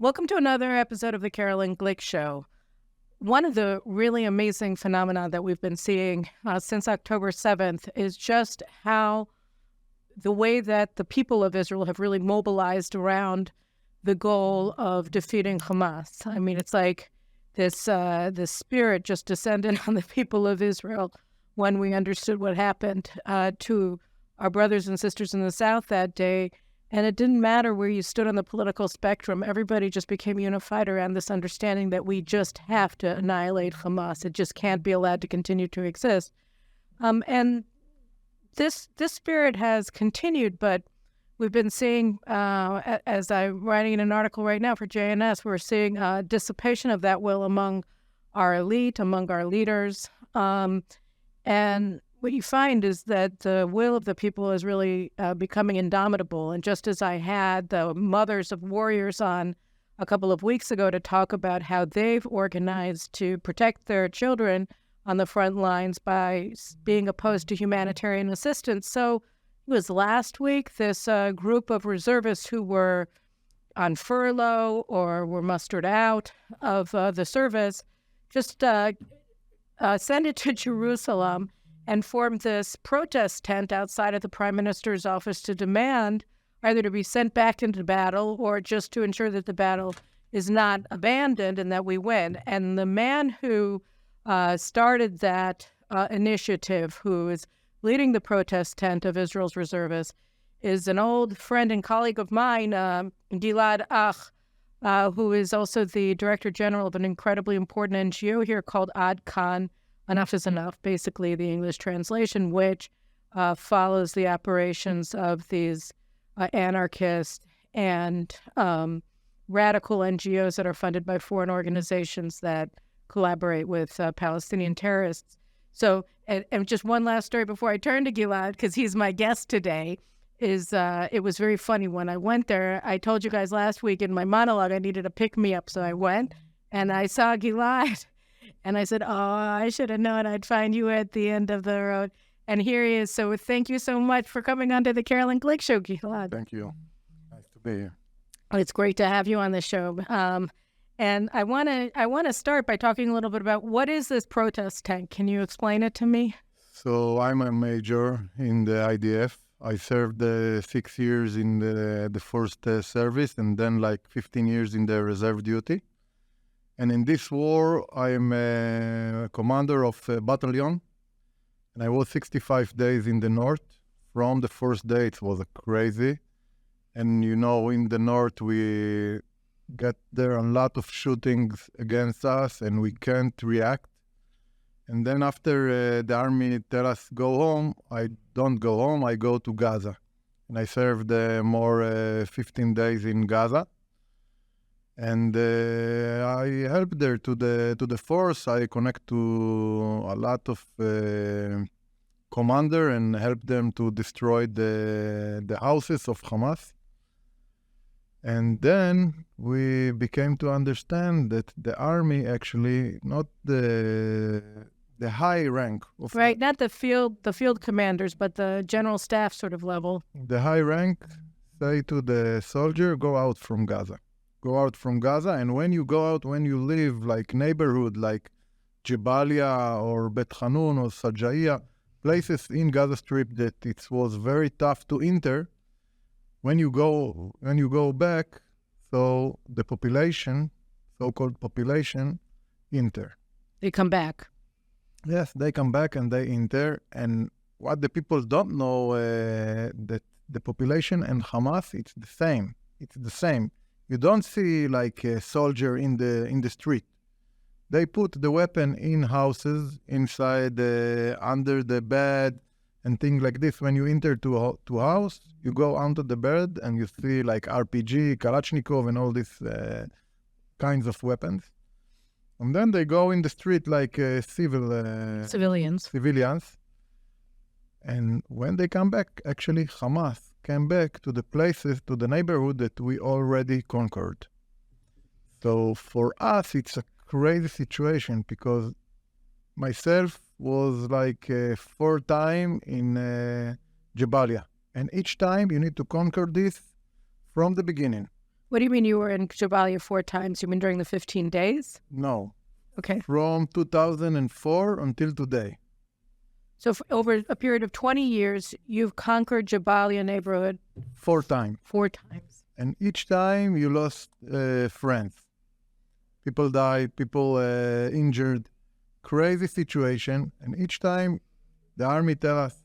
Welcome to another episode of the Caroline Glick Show. One of the really amazing phenomena that we've been seeing since October 7th is just how the way that the people of Israel have really mobilized around the goal of defeating Hamas. I mean, it's like this spirit just descended on the people of Israel when we understood what happened to our brothers and sisters in the South that day. And it didn't matter where you stood on the political spectrum. Everybody just became unified around this understanding that we just have to annihilate Hamas. It just can't be allowed to continue to exist. And this spirit has continued, but we've been seeing, as I'm writing in an article right now for JNS, we're seeing dissipation of that will among our elite, among our leaders. And what you find is that the will of the people is really becoming indomitable. And just as I had the mothers of warriors on a couple of weeks ago to talk about how they've organized to protect their children on the front lines by being opposed to humanitarian assistance. So it was last week, this group of reservists who were on furlough or were mustered out of the service just sent it to Jerusalem and formed this protest tent outside of the Prime Minister's office to demand either to be sent back into battle or just to ensure that the battle is not abandoned and that we win. And the man who started that initiative, who is leading the protest tent of Israel's reservists, is an old friend and colleague of mine, Gilad Ach, who is also the Director General of an incredibly important NGO here called Ad Kan. Enough is Enough, basically the English translation, which follows the operations of these anarchist and radical NGOs that are funded by foreign organizations that collaborate with Palestinian terrorists. So, and just one last story before I turn to Gilad, because he's my guest today, is it was very funny. When I went there, I told you guys last week in my monologue I needed a pick-me-up, so I went, and I saw Gilad. And I said, I should have known I'd find you at the end of the road. And here he is. So thank you so much for coming on to the Caroline Glick Show, Gilad. Thank you. Nice to be here. It's great to have you on the show. And I want to start by talking a little bit about what is this protest tent? Can you explain it to me? So I'm a major in the IDF. I served 6 years in the first service and then like 15 years in the reserve duty. And in this war, I am a commander of a battalion, and I was 65 days in the north. From the first day, it was crazy. And, you know, in the north, we get there a lot of shootings against us, and we can't react. And then after the army tell us go home, I don't go home, I go to Gaza. And I served more 15 days in Gaza. And I helped there to the force. I connect to a lot of commander and help them to destroy the houses of Hamas. And then we became to understand that the army actually not the high rank of right, not the field commanders, but the general staff sort of level. The high rank say to the soldier, go out from Gaza. Go out from Gaza, and when you go out, when you live like neighborhood like Jabalia or Bet Hanun or Sajaiya, places in Gaza Strip that it was very tough to enter, when you go back, so the population, so-called population, enter. They come back. Yes, they come back and they enter, and what the people don't know, that the population and Hamas, it's the same. It's the same. You don't see like a soldier in the street. They put the weapon in houses, inside, under the bed, and things like this. When you enter to a house, you go onto the bed and you see like RPG, Kalashnikov, and all these kinds of weapons. And then they go in the street like civilians. And when they come back, actually Hamas came back to the places, to the neighborhood that we already conquered. So for us, it's a crazy situation because myself was like 4 times in Jabalia. And each time you need to conquer this from the beginning. What do you mean you were in Jabalia 4 times? You mean during the 15 days? No, Okay. from 2004 until today. So over a period of 20 years, you've conquered Jabalia neighborhood 4 times. 4 times. And each time you lost friends. People died, people injured. Crazy situation. And each time the army tell us,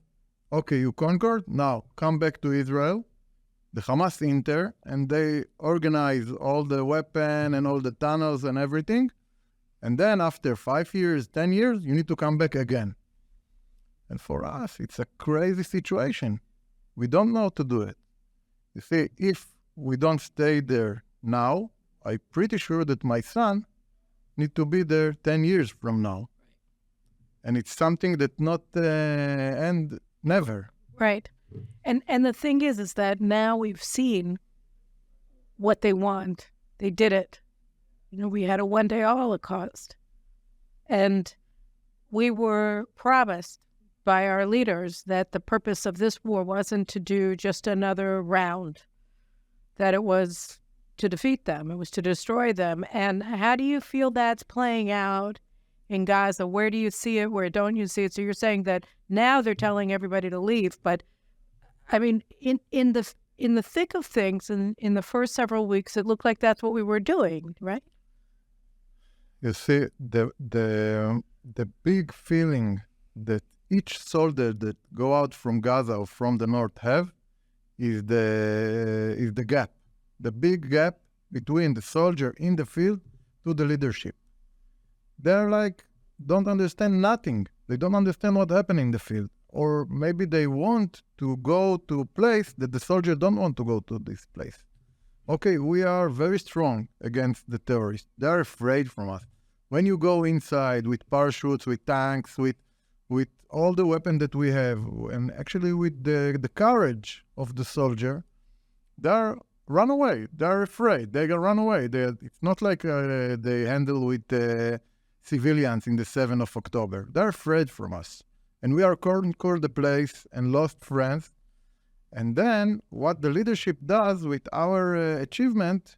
okay, you conquered, now come back to Israel. The Hamas enter and they organize all the weapon and all the tunnels and everything. And then after 5 years, 10 years, you need to come back again. And for us, it's a crazy situation. We don't know how to do it. You see, if we don't stay there now, I'm pretty sure that my son need to be there 10 years from now. And it's something that not end never. Right. And the thing is that now we've seen what they want. They did it. You know, we had a one-day Holocaust. And we were promised by our leaders that the purpose of this war wasn't to do just another round, that it was to defeat them, it was to destroy them. And how do you feel that's playing out in Gaza? Where do you see it? Where don't you see it? So you're saying that now they're telling everybody to leave, but I mean, in the thick of things, in the first several weeks, it looked like that's what we were doing, right? You see, the big feeling that each soldier that go out from Gaza or from the north have is the gap, the big gap between the soldier in the field to the leadership. They're like, don't understand nothing. They don't understand what happened in the field. Or maybe they want to go to a place that the soldier don't want to go to this place. Okay, we are very strong against the terrorists. They're afraid from us. When you go inside with parachutes, with tanks, with all the weapons that we have, and actually with the courage of the soldier, they're run away. They're afraid. They can run away. It's not like they handle with civilians in the 7th of October. They're afraid from us. And we are conquered the place and lost friends. And then what the leadership does with our achievement,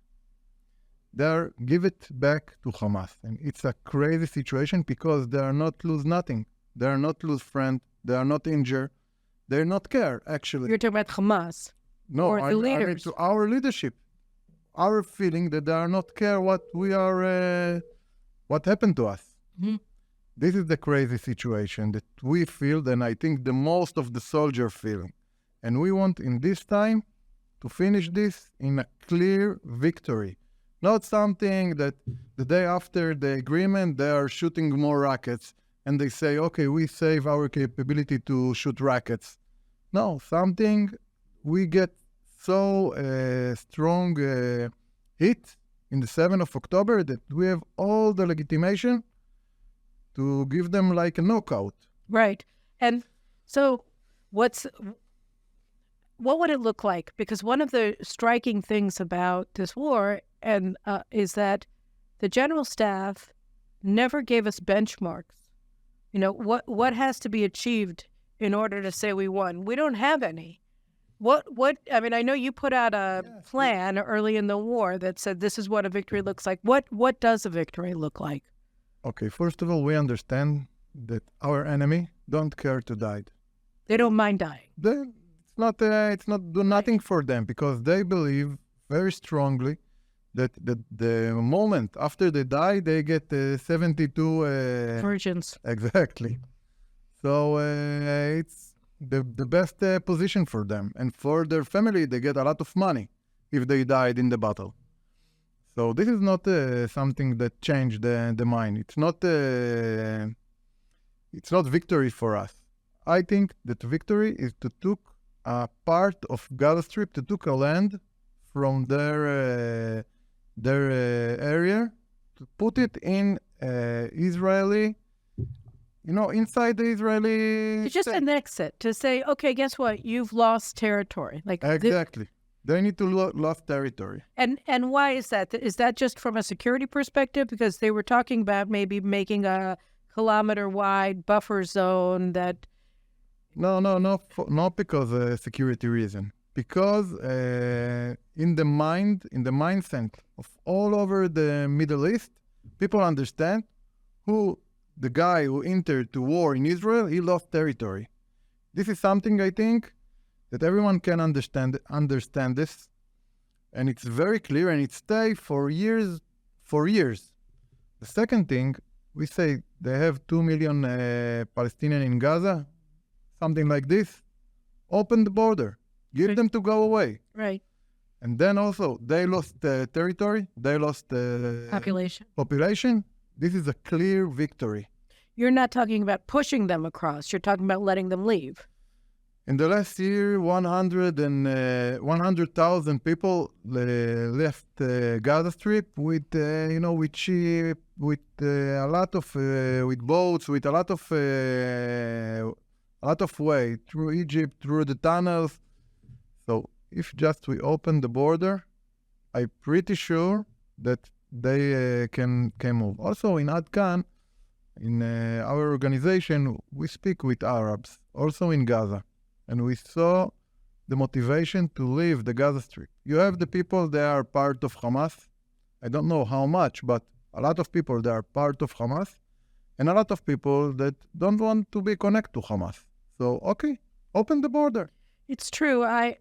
they give it back to Hamas. And it's a crazy situation because they are not lose nothing. They are not lose friend. They are not injured. They not care, actually. You're talking about Hamas. No, or the leaders. I mean to our leadership. Our feeling that they are not care what we are, what happened to us. Mm-hmm. This is the crazy situation that we feel, and I think the most of the soldier feeling. And we want in this time to finish this in a clear victory. Not something that the day after the agreement, they are shooting more rockets and they say, okay, we save our capability to shoot rockets. No, something we get so strong hit in the 7th of October that we have all the legitimation to give them like a knockout. Right. And so what would it look like? Because one of the striking things about this war is that the general staff never gave us benchmarks. You know, what has to be achieved in order to say we won? We don't have any. I mean, I know you put out a plan early in the war that said this is what a victory looks like. What does a victory look like? Okay, first of all, we understand that our enemy don't care to die. They don't mind dying. It's not do nothing for them because they believe very strongly that the moment after they die, they get 72 virgins. Exactly. So it's the best position for them. And for their family, they get a lot of money if they died in the battle. So this is not something that changed the mind. It's not victory for us. I think that victory is to took a part of Gaza Strip, to took a land from their area, to put it in Israeli, inside the Israeli. To just annex it, to say, okay, guess what? You've lost territory. Like exactly. They need to lose territory. And why is that? Is that just from a security perspective? Because they were talking about maybe making a kilometer-wide buffer zone that... No, not because of security reason. because in the mindset of all over the Middle East, people understand the guy who entered to war in Israel, he lost territory. This is something I think that everyone can understand this, and it's very clear, and it stays for years. The second thing, we say they have 2 million Palestinians in Gaza, something like this. Open the border. Give them to go away. Right. And then also, they lost territory. They lost population. This is a clear victory. You're not talking about pushing them across. You're talking about letting them leave. In the last year, 100,000 people left Gaza Strip with cheap, with a lot of with boats, with a lot of way through Egypt, through the tunnels. So if just we open the border, I'm pretty sure that they can move. Also in Adkan, in our organization, we speak with Arabs, also in Gaza. And we saw the motivation to leave the Gaza Strip. You have the people, they are part of Hamas. I don't know how much, but a lot of people, they are part of Hamas. And a lot of people that don't want to be connected to Hamas. So, okay, open the border. It's true. I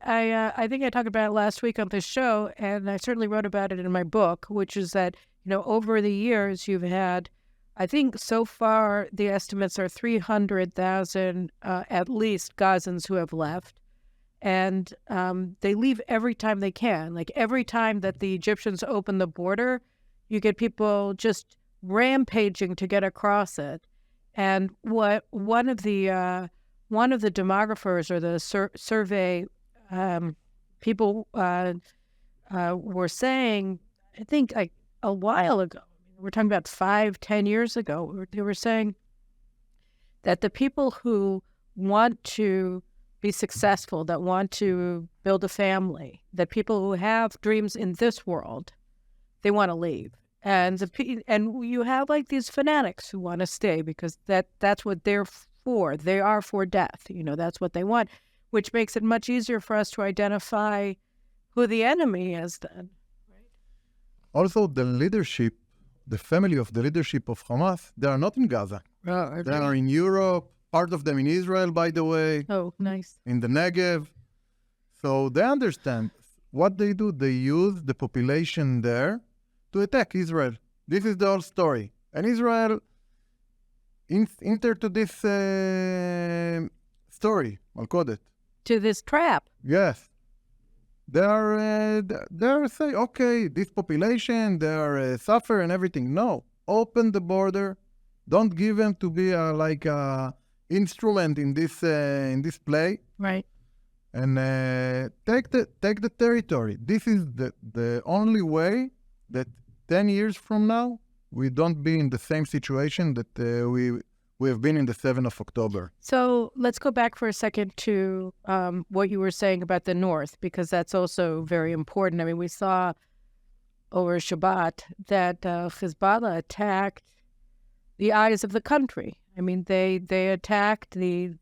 think I talked about it last week on this show, and I certainly wrote about it in my book, which is that, over the years you've had, I think so far the estimates are 300,000 at least Gazans who have left. And they leave every time they can. Like every time that the Egyptians open the border, you get people just rampaging to get across it. And what one of the demographers or the survey people were saying, I think like a while ago, we're talking about 5-10 years ago, they were saying that the people who want to be successful, that want to build a family, that people who have dreams in this world, they want to leave. And you have like these fanatics who want to stay because that's what they're for. They are for death. That's what they want, which makes it much easier for us to identify who the enemy is then. Right? Also, the leadership, the family of the leadership of Hamas, they are not in Gaza. They are in Europe, part of them in Israel, by the way. Oh, nice. In the Negev. So they understand what they do. They use the population there to attack Israel. This is the whole story. And Israel entered to this story, Malkodet. To this trap. Yes. They are say, okay, this population, they are suffer and everything. No, open the border. Don't give them to be like a instrument in this play. Right. And take the territory. This is the only way that 10 years from now we don't be in the same situation that we have been in the 7th of October. So let's go back for a second to what you were saying about the North, because that's also very important. I mean, we saw over Shabbat that Hezbollah attacked the eyes of the country. I mean, they attacked the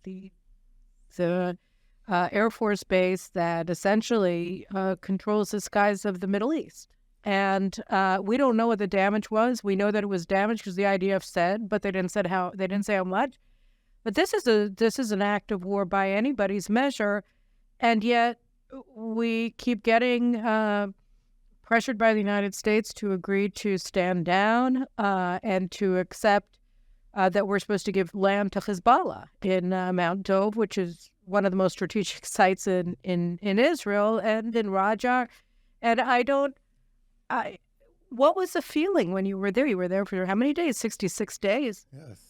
Air Force base that essentially controls the skies of the Middle East. And we don't know what the damage was. We know that it was damage because the IDF said, but they didn't say how much. But this is an act of war by anybody's measure, and yet we keep getting pressured by the United States to agree to stand down and to accept that we're supposed to give land to Hezbollah in Mount Dov, which is one of the most strategic sites in Israel, and in Rajar. And what was the feeling when you were there? You were there for how many days? 66 days? Yes.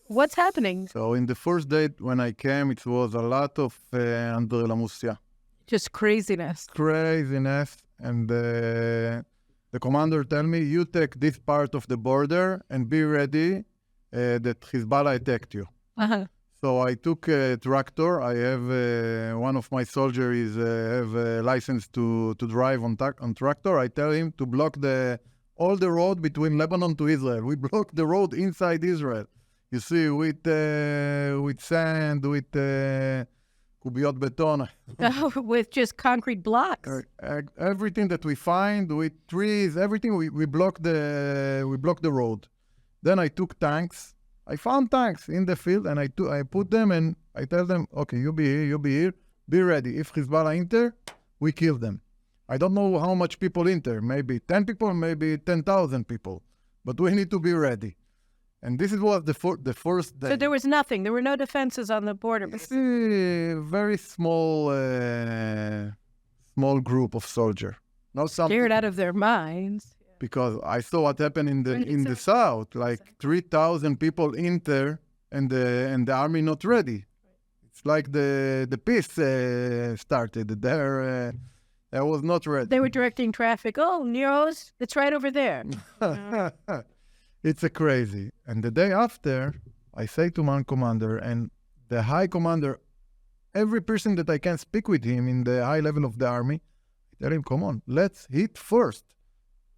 What's happening? So in the first day when I came, it was a lot of Andrelamusia. Just craziness. And the commander tell me, you take this part of the border and be ready that Hezbollah attacked you. Uh-huh. So I took a tractor. I have one of my soldiers have a license to drive on tractor. I tell him to block all the road between Lebanon to Israel. We block the road inside Israel. You see, with sand, with קוביות beton. With just concrete blocks. Everything that we find with trees, everything, we block the road. Then I took tanks. I found tanks in the field, and I put them, and I tell them, okay, you be here, be ready. If Hezbollah enter, we kill them. I don't know how much people enter, maybe 10 people, maybe 10,000 people, but we need to be ready. And this was the first day. So there was nothing. There were no defenses on the border. It's a very small group of soldiers. Not something Scared out of their minds. because I saw what happened in the south. Like 3,000 people enter, and the army not ready. It's like the peace started. They was not ready. They were directing traffic. Oh, Nero's, it's right over there. It's a crazy. And the day after, I say to my commander and the high commander, every person that I can speak with him in the high level of the army, I tell him, come on, let's hit first.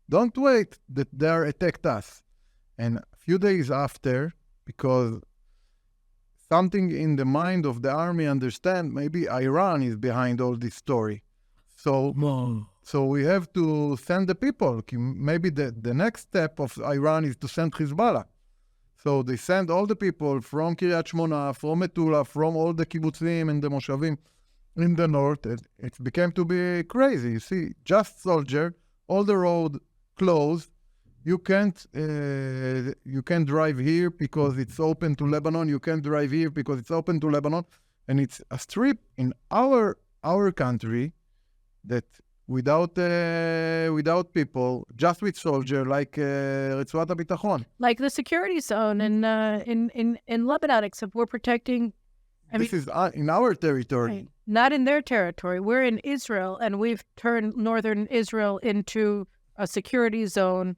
Don't wait that they are attacked us. And a few days after, because something in the mind of the army understand, maybe Iran is behind all this story. So we have to send the people. Maybe the next step of Iran is to send Hezbollah. So they send all the people from Kiryat Shmona, from Metula, from all the kibbutzim and the moshavim in the north. It became to be crazy. You see, just soldier, all the road closed. You can't drive here because it's open to Lebanon. You can't drive here because it's open to Lebanon. And it's a strip in our country that without people, just with soldier, like Ritzuat HaBitachon. Like the security zone in Lebanon, except we're protecting. This is in our territory. Right. Not in their territory. We're in Israel, and we've turned northern Israel into a security zone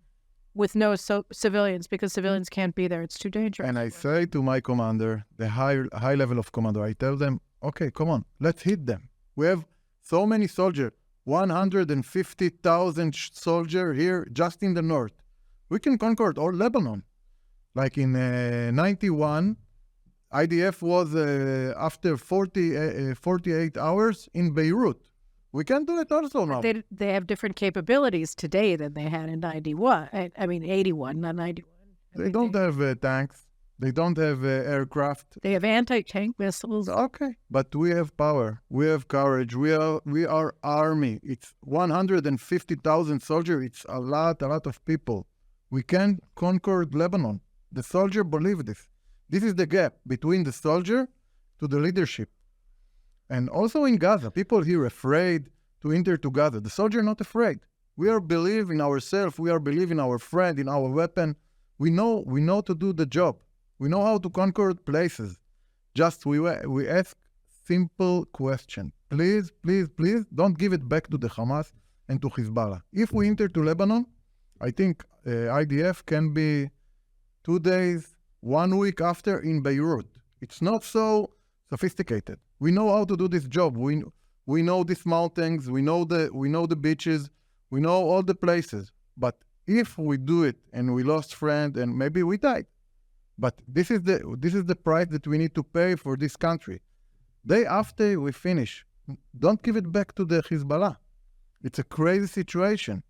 with no civilians, because civilians can't be there. It's too dangerous. And I say to my commander, the high level of commander, I tell them, okay, come on, let's hit them. We have so many soldiers, 150,000 soldiers here just in the north. We can conquer all Lebanon. Like in 91, IDF was after 48 hours in Beirut. We can do it also now. They have different capabilities today than they had in 91. I mean, 81, not 91. They don't have tanks. They don't have aircraft. They have anti-tank missiles. Okay, but we have power. We have courage. We are army. It's 150,000 soldiers. It's a lot of people. We can conquer Lebanon. The soldier believe this. This is the gap between the soldier to the leadership. And also in Gaza, people here afraid to enter to Gaza. The soldier not afraid. We are believe in ourselves. We are believe in our friend, in our weapon. We know to do the job. We know how to conquer places. Just we ask simple question. Please, don't give it back to the Hamas and to Hezbollah. If we enter to Lebanon, I think IDF can be 2 days, 1 week after in Beirut. It's not so sophisticated. We know how to do this job. We know these mountains. We know the beaches. We know all the places. But if we do it and we lost friend and maybe we died, but this is the price that we need to pay for this country. Day after we finish, don't give it back to the Hezbollah. It's a crazy situation.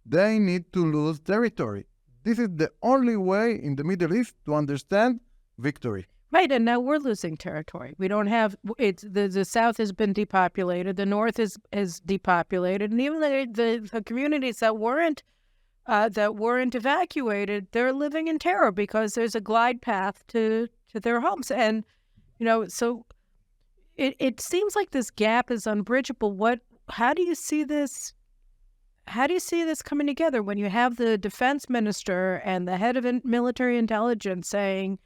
They need to lose territory. This is the only way in the Middle East to understand victory. Right, and now we're losing territory. We don't have the south has been depopulated, the north is depopulated, and even the communities that weren't evacuated, they're living in terror because there's a glide path to their homes. And, so it seems like this gap is unbridgeable. How do you see this? How do you see this coming together when you have the defense minister and the head of military intelligence saying,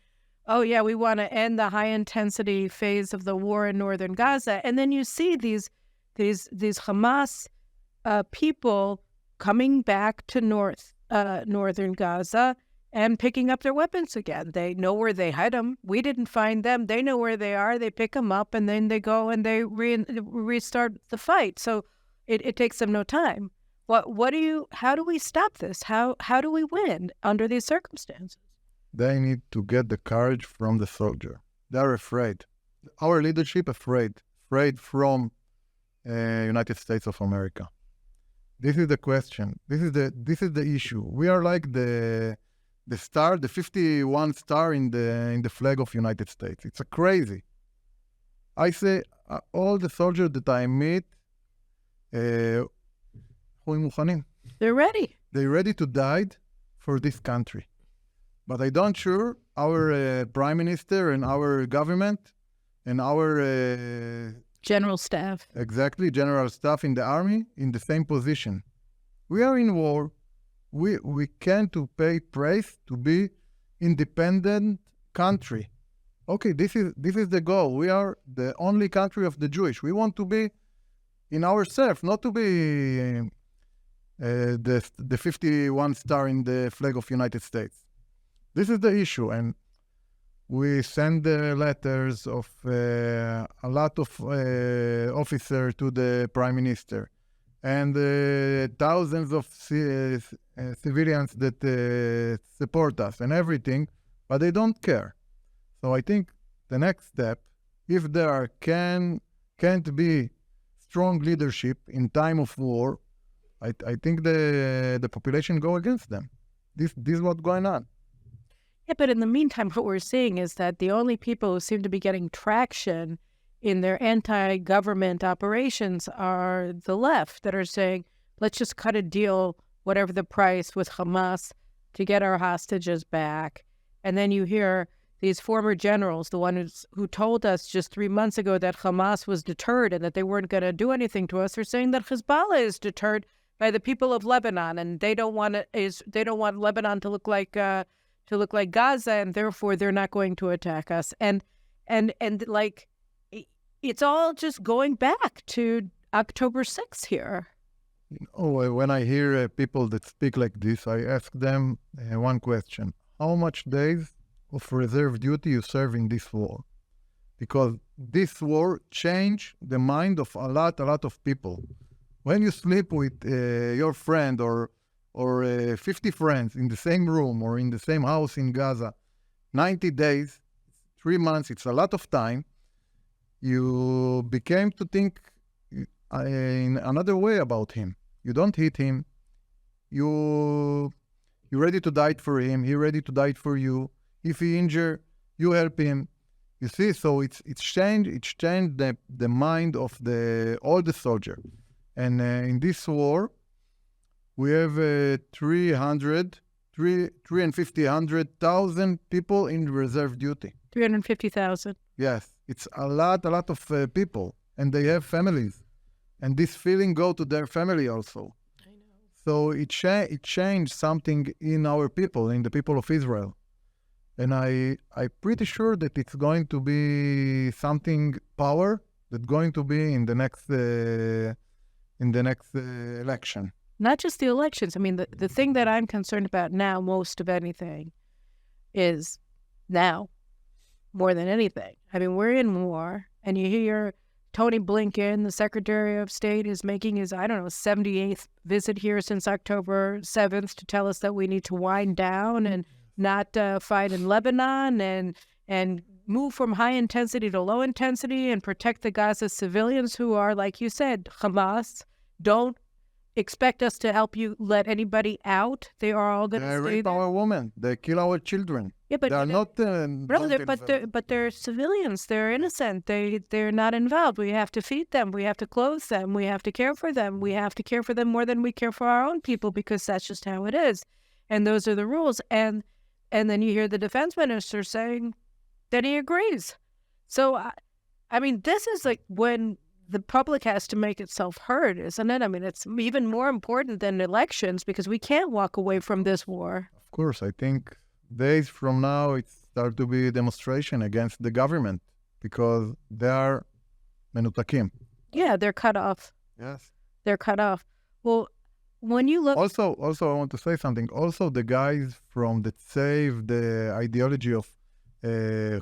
oh, yeah, we want to end the high-intensity phase of the war in northern Gaza, and then you see these Hamas people coming back to northern Gaza and picking up their weapons again. They know where they hid them. We didn't find them. They know where they are. They pick them up, and then they go and they restart the fight. So it takes them no time. How do we stop this? How do we win under these circumstances? They need to get the courage from the soldier. They're afraid. Our leadership afraid afraid from United States of America? This is the question. This is the issue. We are like the star, the 51 star in the flag of United States. It's crazy. I say all the soldiers that I meet, they're ready. They're ready to die for this country. But I don't sure our prime minister and our government and our general staff. Exactly, general staff in the army in the same position. We are in war. We can't to pay price to be independent country. Okay, this is the goal. We are the only country of the Jewish. We want to be in ourselves, not to be the 51 star in the flag of United States. This is the issue, and we send letters of a lot of officers to the prime minister, and thousands of civilians that support us and everything, but they don't care. So I think the next step, if there can't be strong leadership in time of war, I think the population go against them. This is what's going on. Yeah, but in the meantime, what we're seeing is that the only people who seem to be getting traction in their anti-government operations are the left that are saying, let's just cut a deal, whatever the price, with Hamas to get our hostages back. And then you hear these former generals, the ones who told us just 3 months ago that Hamas was deterred and that they weren't going to do anything to us, are saying that Hezbollah is deterred by the people of Lebanon, and they don't want Lebanon to look like Gaza, and therefore they're not going to attack us. And like, it's all just going back to October 6th here. When I hear people that speak like this, I ask them one question: how much days of reserve duty you serve in this war? Because this war changed the mind of a lot of people. When you sleep with your friend or 50 friends in the same room or in the same house in Gaza, 90 days, 3 months, it's a lot of time. You became to think in another way about him. You don't hit him. You're ready to die for him. He's ready to die for you. If he injured, you help him. You see, so it's changed the mind of all the soldiers. And in this war, we have 350,000 people in reserve duty. 350,000. Yes, it's a lot of people, and they have families, and this feeling go to their family also. I know. So it changed something in our people, in the people of Israel, and I'm pretty sure that it's going to be something power that's going to be in the next election. Not just the elections. I mean, the thing that I'm concerned about now, most of anything, is now, more than anything. I mean, we're in war, and you hear Tony Blinken, the Secretary of State, is making his, 78th visit here since October 7th to tell us that we need to wind down and not fight in Lebanon and move from high intensity to low intensity and protect the Gaza civilians who are, like you said, Hamas. Don't expect us to help you let anybody out. They are all going to stay rape there. our women. They kill our children. Yeah, but they are not. But they're civilians. They're innocent. They're not involved. We have to feed them. We have to clothe them. We have to care for them. We have to care for them more than we care for our own people, because that's just how it is. And those are the rules. And then you hear the defense minister saying that he agrees. So, I mean, this is like when the public has to make itself heard, isn't it? I mean, it's even more important than elections, because we can't walk away from this war. Of course, I think days from now it starts to be a demonstration against the government, because they are menutakim. Yeah, they're cut off. Yes. They're cut off. Well, when you look... Also, I want to say something. Also, the guys from that save the ideology of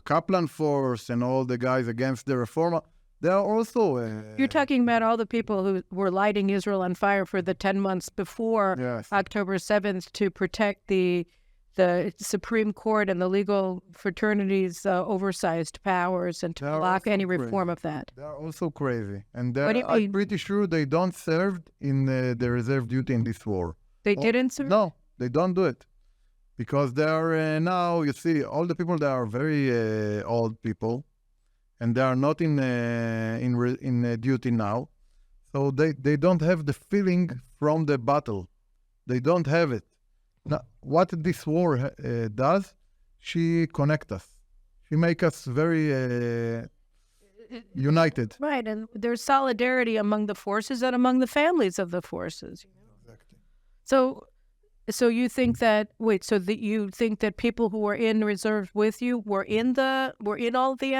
Kaplan Force and all the guys against the Reforma, they are also... You're talking about all the people who were lighting Israel on fire for the 10 months before yes. October 7th to protect the the Supreme Court and the legal fraternities oversized powers and to block any reform of that. They are also crazy. And What do you I'm mean? pretty sure they don't serve in the reserve duty in this war. They didn't, sir? No, they don't do it. Because they are now, you see, all the people that are very old people, and they are not in duty now. So they don't have the feeling from the battle. They don't have it. Now, what this war does, she connects us. She makes us very united. Right, and there's solidarity among the forces and among the families of the forces. Exactly. So you think that you think that people who were in reserve with you were in all the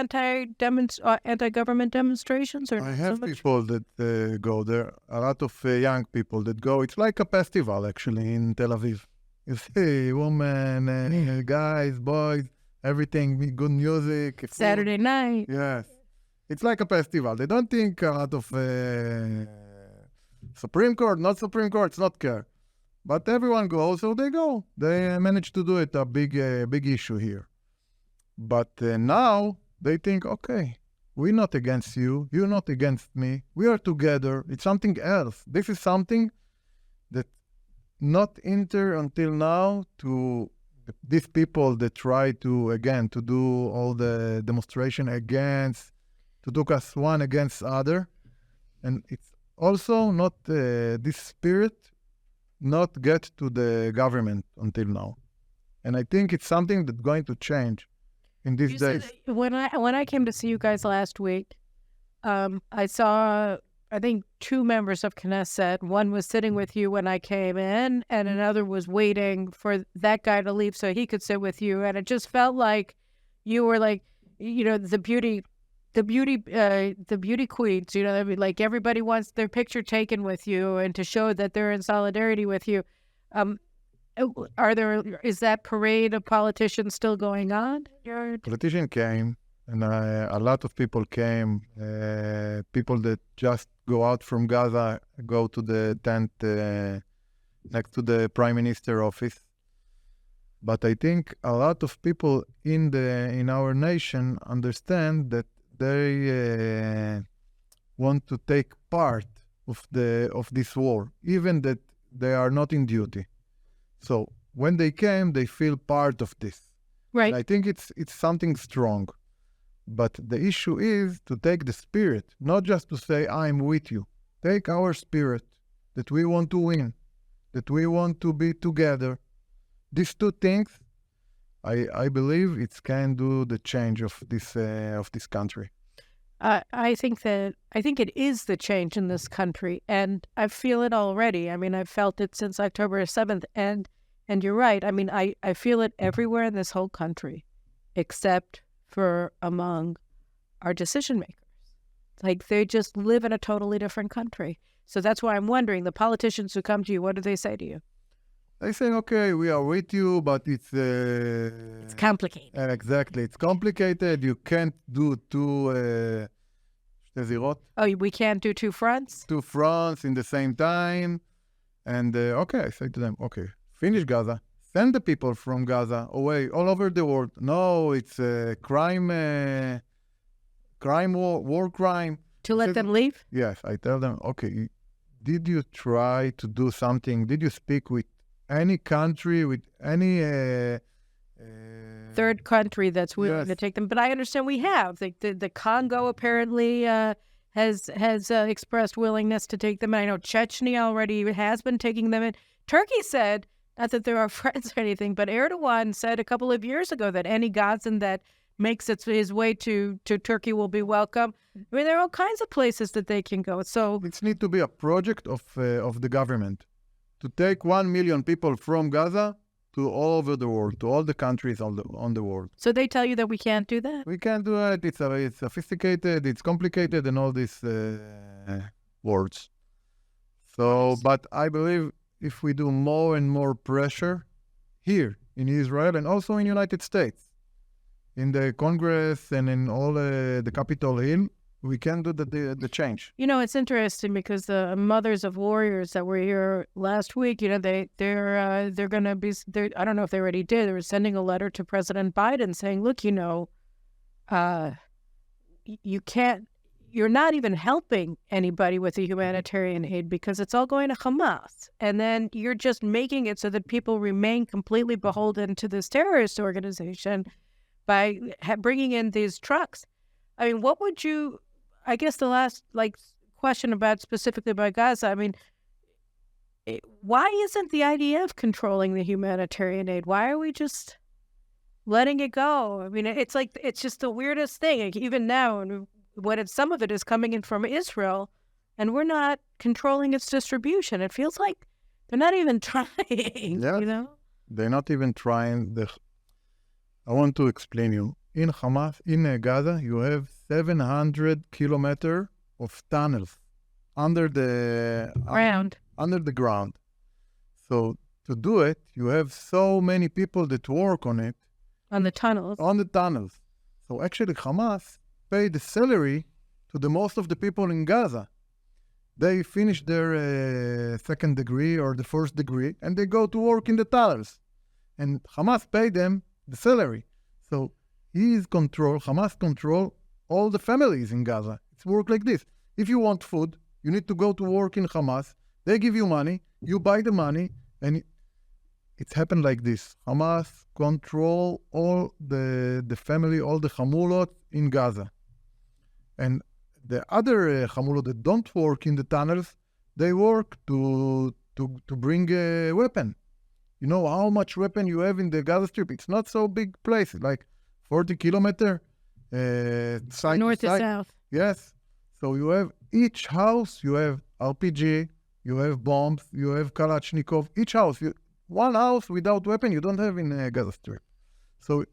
anti-government demonstrations, or I not have so much? people that go there. A lot of young people that go. It's like a festival actually in Tel Aviv. You see, women, guys, boys, everything, good music. Food. Saturday night. Yes, it's like a festival. They don't think a lot of Supreme Court, not Supreme Court. It's not care. But everyone goes, so they go. They manage to do it, a big issue here. But now they think, okay, we're not against you. You're not against me. We are together. It's something else. This is something that not enter until now to these people that try to, again, to do all the demonstration against, to take us one against other. And it's also not this spirit not get to the government until now. And I think it's something that's going to change in these days. When I came to see you guys last week, I saw, I think, 2 members of Knesset. One was sitting with you when I came in, and another was waiting for that guy to leave so he could sit with you. And it just felt like you were like, the beauty queens, I mean, like everybody wants their picture taken with you and to show that they're in solidarity with you. Is that parade of politicians still going on? Politician came, and a lot of people came. People that just go out from Gaza, go to the tent next to the Prime Minister office. But I think a lot of people in our nation understand that they want to take part of this war, even that they are not in duty. So when they came, they feel part of this. Right. And I think it's something strong. But the issue is to take the spirit, not just to say, I'm with you. Take our spirit, that we want to win, that we want to be together. These 2 things, I believe it can do the change of this country. I think it is the change in this country, and I feel it already. I mean, I've felt it since October 7th, and you're right. I mean, I feel it everywhere in this whole country, except for among our decision makers. Like, they just live in a totally different country. So that's why I'm wondering, the politicians who come to you, what do they say to you? They say, okay, we are with you, but it's complicated. Exactly. It's complicated. You can't do 2 זירות. Oh, we can't do 2 fronts? 2 fronts in the same time. And, okay, I say to them, okay, finish Gaza. Send the people from Gaza away all over the world. No, it's war crime. To let them leave? Yes, I tell them, okay, did you try to do something? Did you speak with any country, with any third country that's willing to take them? But I understand we have. The Congo apparently has expressed willingness to take them. I know Chechnya already has been taking them in. Turkey said, not that there are friends or anything, but Erdogan said a couple of years ago that any Gazan that makes his way to Turkey will be welcome. I mean, there are all kinds of places that they can go. So it needs to be a project of the government to take 1 million people from Gaza to all over the world, to all the countries on the world. So they tell you that we can't do that? We can't do it. It's sophisticated, it's complicated, and all these words. So, but I believe if we do more and more pressure here in Israel and also in United States, in the Congress and in all the Capitol Hill, we can do the change. You know, it's interesting because the mothers of warriors that were here last week, you know, they're going to be. I don't know if they already did. They were sending a letter to President Biden saying, "Look, you know, you can't. You're not even helping anybody with the humanitarian aid because it's all going to Hamas, and then you're just making it so that people remain completely beholden to this terrorist organization by bringing in these trucks." I mean, what would you? I guess the last question about specifically about Gaza. I mean, why isn't the IDF controlling the humanitarian aid? Why are we just letting it go? I mean, it's just the weirdest thing. Like, even now, when some of it is coming in from Israel, and we're not controlling its distribution. It feels like they're not even trying. Yes, you know, they're not even trying. I want to explain you. In Hamas, in Gaza, you have 700 kilometers of tunnels under the ground. So to do it, you have so many people that work on it. On the tunnels. So actually, Hamas paid the salary to the most of the people in Gaza. They finish their second degree or the first degree, and they go to work in the tunnels. And Hamas paid them the salary. So Hamas control all the families in Gaza. It's work like this. If you want food, you need to go to work in Hamas. They give you money, you buy the money, and it's happened like this. Hamas control all the family, all the Hamulot in Gaza. And the other Hamulot that don't work in the tunnels, they work to bring a weapon. You know how much weapon you have in the Gaza Strip? It's not so big place, like 40 kilometers. North to south. Yes. So you have each house, you have RPG, you have bombs, you have Kalashnikov. Each house, one house without weapon, you don't have in Gaza Strip. So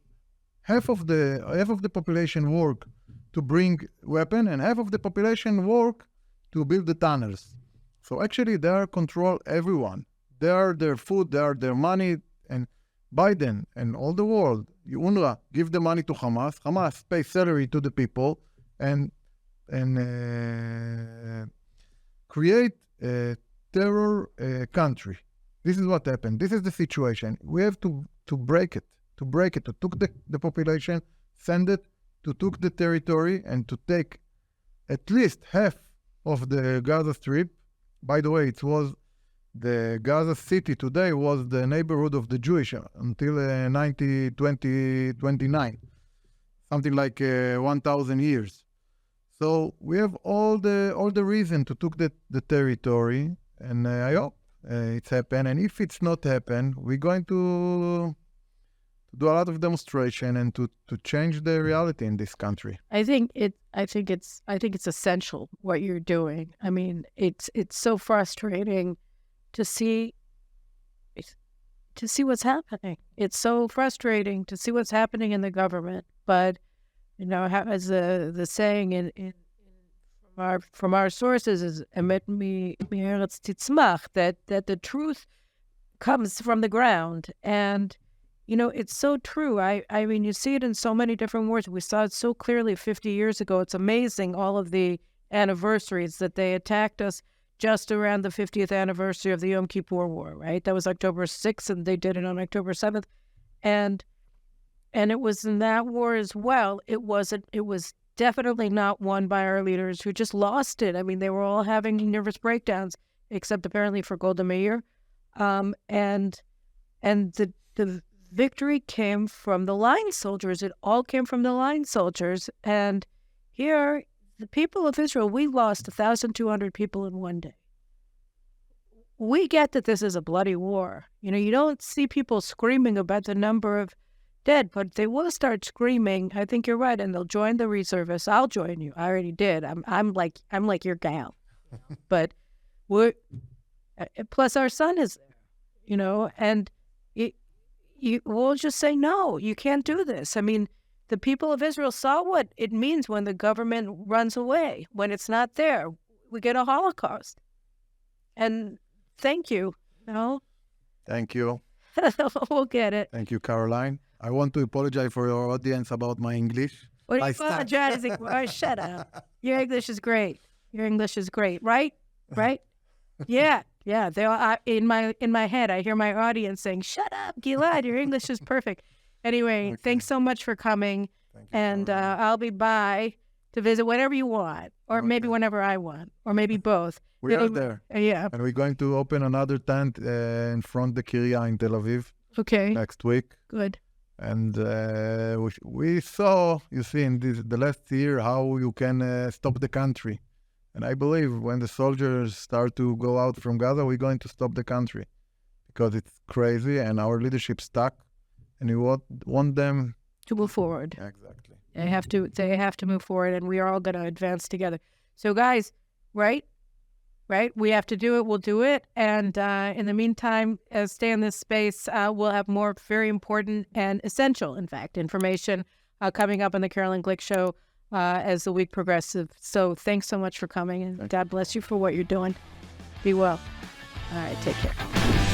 half of the population work to bring weapon, and half of the population work to build the tunnels. So actually, they control everyone. They are their food, they are their money, and Biden and all the world, UNRWA, give the money to Hamas. Hamas pay salary to the people and create a terror country. This is what happened. This is the situation. We have to break it. To took the population, send it, to took the territory, and to take at least half of the Gaza Strip. By the way, it was the Gaza city today was the neighborhood of the Jewish until 2029, something like 1,000 years. So we have all the reason to took the territory, and I hope it's happened. And if it's not happened, we're going to do a lot of demonstration and to change the reality in this country. I think it's essential what you're doing. I mean, it's so frustrating to see what's happening. It's so frustrating to see what's happening in the government. But you know, as the saying from our sources is "Emet mi'eretz titzmach," that the truth comes from the ground. And you know, it's so true. I mean, you see it in so many different words. We saw it so clearly 50 years ago. It's amazing, all of the anniversaries that they attacked us just around the 50th anniversary of the Yom Kippur War, right? That was October 6th, and they did it on October 7th. And it was in that war as well. It was definitely not won by our leaders who just lost it. I mean, they were all having nervous breakdowns, except apparently for Golda Meir. And the victory came from the line soldiers. It all came from the line soldiers. And here, the people of Israel, we lost 1,200 people in one day. We get that this is a bloody war. You know, you don't see people screaming about the number of dead, but they will start screaming. I think you're right, and they'll join the reservists. I'll join you. I already did. I'm like your gal. But plus our son is there, you know, and we'll just say, no, you can't do this. I mean, the people of Israel saw what it means when the government runs away, when it's not there. We get a Holocaust. And thank you. No? Thank you. We'll get it. Thank you, Caroline. I want to apologize for your audience about my English. What are you I start. apologizing for? Oh, shut up. Your English is great. Your English is great, right? Right? Yeah. They all, in my head, I hear my audience saying, "Shut up, Gilad. Your English is perfect." Anyway, Okay. Thanks so much for coming, Thank you, and Caroline. I'll be by to visit whenever you want, or maybe Okay. whenever I want, or maybe both. We are there. Yeah. And we're going to open another tent in front of the Kiryat in Tel Aviv Okay. next week. Good. And we saw, you see, in the last year, how you can stop the country. And I believe when the soldiers start to go out from Gaza, we're going to stop the country because it's crazy and our leadership stuck. And we want them To move forward. exactly. They have to move forward, and we are all going to advance together. So, guys, right? We have to do it. We'll do it. And in the meantime, stay in this space. We'll have more very important and essential, in fact, information coming up on the Caroline Glick Show as the week progresses. So thanks so much for coming, and God bless you for what you're doing. Be well. All right, take care.